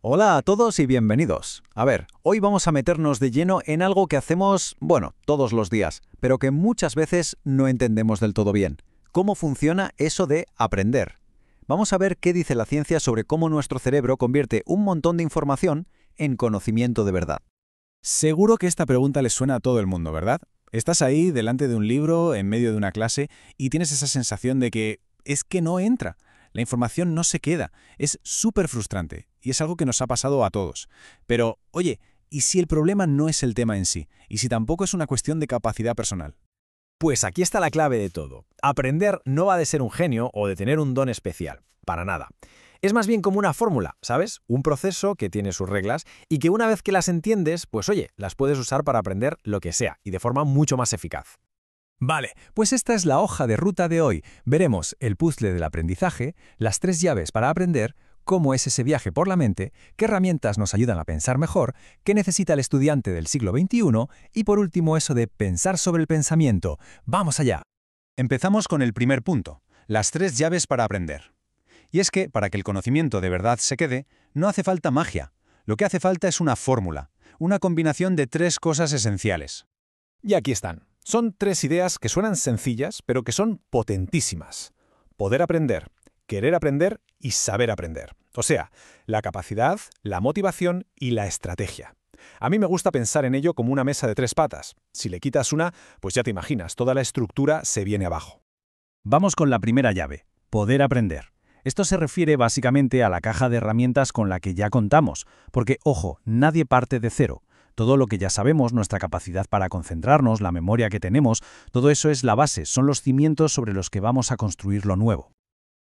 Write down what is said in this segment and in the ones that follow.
Hola a todos y bienvenidos. A ver, hoy vamos a meternos de lleno en algo que hacemos, bueno, todos los días, pero que muchas veces no entendemos del todo bien. ¿Cómo funciona eso de aprender? Vamos a ver qué dice la ciencia sobre cómo nuestro cerebro convierte un montón de información en conocimiento de verdad. Seguro que esta pregunta le suena a todo el mundo, ¿verdad? Estás ahí delante de un libro, en medio de una clase, y tienes esa sensación de que es que no entra. La información no se queda. Es súper frustrante, y es algo que nos ha pasado a todos. Pero, oye, ¿y si el problema no es el tema en sí? ¿Y si tampoco es una cuestión de capacidad personal? Pues aquí está la clave de todo. Aprender no va de ser un genio o de tener un don especial, para nada. Es más bien como una fórmula, ¿sabes? Un proceso que tiene sus reglas y que una vez que las entiendes, pues oye, las puedes usar para aprender lo que sea y de forma mucho más eficaz. Vale, pues esta es la hoja de ruta de hoy. Veremos el puzzle del aprendizaje, las 3 llaves para aprender, cómo es ese viaje por la mente, qué herramientas nos ayudan a pensar mejor, qué necesita el estudiante del siglo XXI y por último eso de pensar sobre el pensamiento. ¡Vamos allá! Empezamos con el primer punto, las 3 llaves para aprender. Y es que, para que el conocimiento de verdad se quede, no hace falta magia. Lo que hace falta es una fórmula, una combinación de 3 cosas esenciales. Y aquí están. Son 3 ideas que suenan sencillas, pero que son potentísimas. Poder aprender, querer aprender y saber aprender. O sea, la capacidad, la motivación y la estrategia. A mí me gusta pensar en ello como una mesa de 3 patas. Si le quitas una, pues ya te imaginas, toda la estructura se viene abajo. Vamos con la primera llave, poder aprender. Esto se refiere básicamente a la caja de herramientas con la que ya contamos, porque, ojo, nadie parte de cero. Todo lo que ya sabemos, nuestra capacidad para concentrarnos, la memoria que tenemos, todo eso es la base, son los cimientos sobre los que vamos a construir lo nuevo.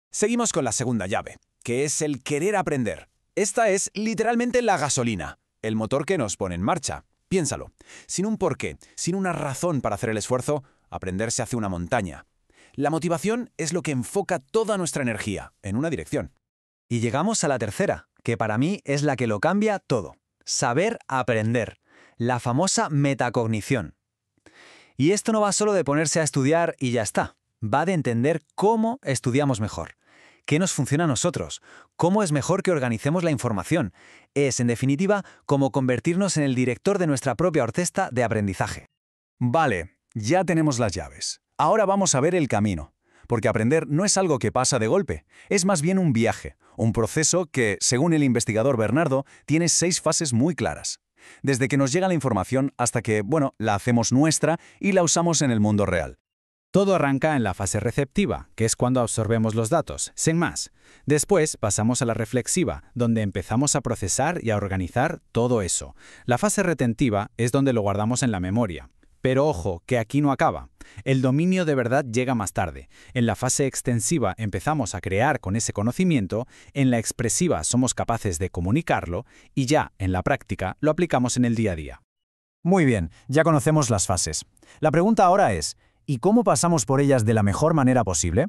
Seguimos con la segunda llave, que es el querer aprender. Esta es literalmente la gasolina, el motor que nos pone en marcha. Piénsalo, sin un porqué, sin una razón para hacer el esfuerzo, aprender se hace una montaña. La motivación es lo que enfoca toda nuestra energía en una dirección. Y llegamos a la tercera, que para mí es la que lo cambia todo. Saber aprender. La famosa metacognición. Y esto no va solo de ponerse a estudiar y ya está. Va de entender cómo estudiamos mejor. ¿Qué nos funciona a nosotros? ¿Cómo es mejor que organicemos la información? Es, en definitiva, como convertirnos en el director de nuestra propia orquesta de aprendizaje. Vale, ya tenemos las llaves. Ahora vamos a ver el camino. Porque aprender no es algo que pasa de golpe, es más bien un viaje, un proceso que, según el investigador Bernardo, tiene 6 fases muy claras. Desde que nos llega la información hasta que, la hacemos nuestra y la usamos en el mundo real. Todo arranca en la fase receptiva, que es cuando absorbemos los datos, sin más. Después pasamos a la reflexiva, donde empezamos a procesar y a organizar todo eso. La fase retentiva es donde lo guardamos en la memoria. Pero ojo, que aquí no acaba. El dominio de verdad llega más tarde. En la fase extensiva empezamos a crear con ese conocimiento, en la expresiva somos capaces de comunicarlo y ya, en la práctica, lo aplicamos en el día a día. Muy bien, ya conocemos las fases. La pregunta ahora es, ¿y cómo pasamos por ellas de la mejor manera posible?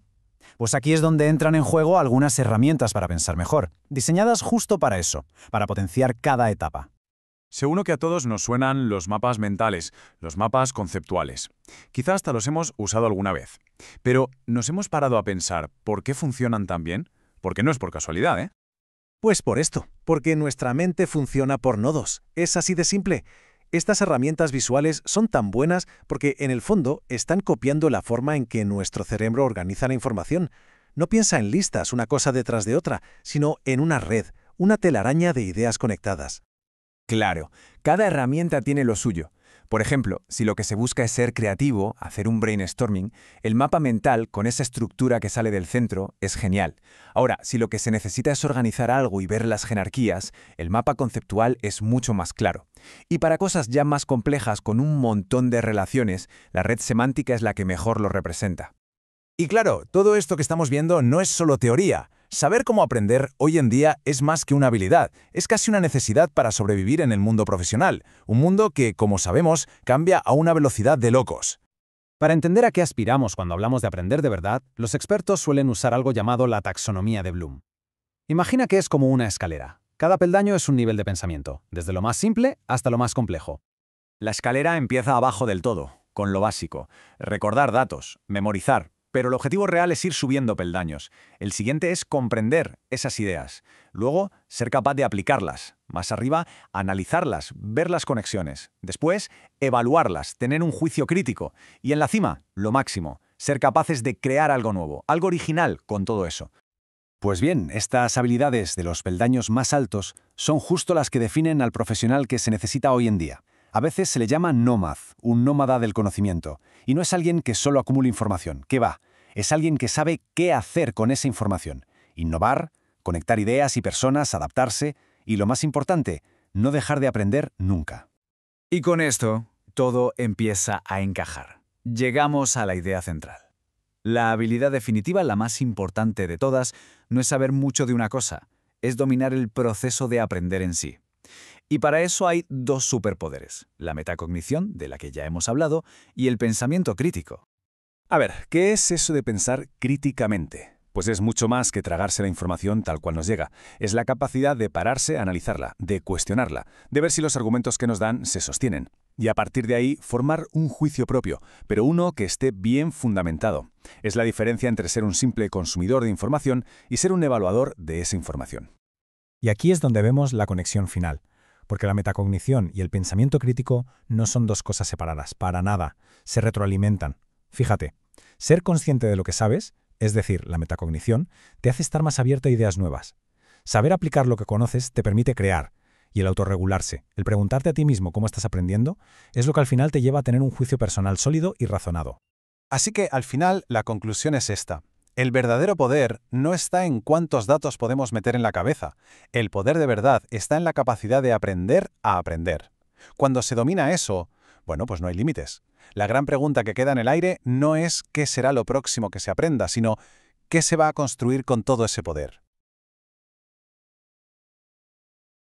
Pues aquí es donde entran en juego algunas herramientas para pensar mejor, diseñadas justo para eso, para potenciar cada etapa. Seguro que a todos nos suenan los mapas mentales, los mapas conceptuales. Quizá hasta los hemos usado alguna vez. Pero, ¿nos hemos parado a pensar por qué funcionan tan bien? Porque no es por casualidad, ¿eh? Pues por esto, porque nuestra mente funciona por nodos. Es así de simple. Estas herramientas visuales son tan buenas porque, en el fondo, están copiando la forma en que nuestro cerebro organiza la información. No piensa en listas, una cosa detrás de otra, sino en una red, una telaraña de ideas conectadas. Claro, cada herramienta tiene lo suyo. Por ejemplo, si lo que se busca es ser creativo, hacer un brainstorming, el mapa mental, con esa estructura que sale del centro, es genial. Ahora, si lo que se necesita es organizar algo y ver las jerarquías, el mapa conceptual es mucho más claro. Y para cosas ya más complejas con un montón de relaciones, la red semántica es la que mejor lo representa. Y claro, todo esto que estamos viendo no es solo teoría. Saber cómo aprender hoy en día es más que una habilidad, es casi una necesidad para sobrevivir en el mundo profesional, un mundo que, como sabemos, cambia a una velocidad de locos. Para entender a qué aspiramos cuando hablamos de aprender de verdad, los expertos suelen usar algo llamado la taxonomía de Bloom. Imagina que es como una escalera. Cada peldaño es un nivel de pensamiento, desde lo más simple hasta lo más complejo. La escalera empieza abajo del todo, con lo básico. Recordar datos, memorizar. Pero el objetivo real es ir subiendo peldaños. El siguiente es comprender esas ideas. Luego, ser capaz de aplicarlas. Más arriba, analizarlas, ver las conexiones. Después, evaluarlas, tener un juicio crítico. Y en la cima, lo máximo, ser capaces de crear algo nuevo, algo original con todo eso. Pues bien, estas habilidades de los peldaños más altos son justo las que definen al profesional que se necesita hoy en día. A veces se le llama nómad, un nómada del conocimiento, y no es alguien que solo acumula información, ¿qué va? Es alguien que sabe qué hacer con esa información, innovar, conectar ideas y personas, adaptarse, y lo más importante, no dejar de aprender nunca. Y con esto, todo empieza a encajar. Llegamos a la idea central. La habilidad definitiva, la más importante de todas, no es saber mucho de una cosa, es dominar el proceso de aprender en sí. Y para eso hay dos superpoderes, la metacognición, de la que ya hemos hablado, y el pensamiento crítico. A ver, ¿qué es eso de pensar críticamente? Pues es mucho más que tragarse la información tal cual nos llega. Es la capacidad de pararse a analizarla, de cuestionarla, de ver si los argumentos que nos dan se sostienen. Y a partir de ahí, formar un juicio propio, pero uno que esté bien fundamentado. Es la diferencia entre ser un simple consumidor de información y ser un evaluador de esa información. Y aquí es donde vemos la conexión final. Porque la metacognición y el pensamiento crítico no son dos cosas separadas, para nada. Se retroalimentan. Fíjate, ser consciente de lo que sabes, es decir, la metacognición, te hace estar más abierto a ideas nuevas. Saber aplicar lo que conoces te permite crear, y el autorregularse, el preguntarte a ti mismo cómo estás aprendiendo, es lo que al final te lleva a tener un juicio personal sólido y razonado. Así que, al final, la conclusión es esta. El verdadero poder no está en cuántos datos podemos meter en la cabeza. El poder de verdad está en la capacidad de aprender a aprender. Cuando se domina eso, bueno, pues no hay límites. La gran pregunta que queda en el aire no es qué será lo próximo que se aprenda, sino qué se va a construir con todo ese poder.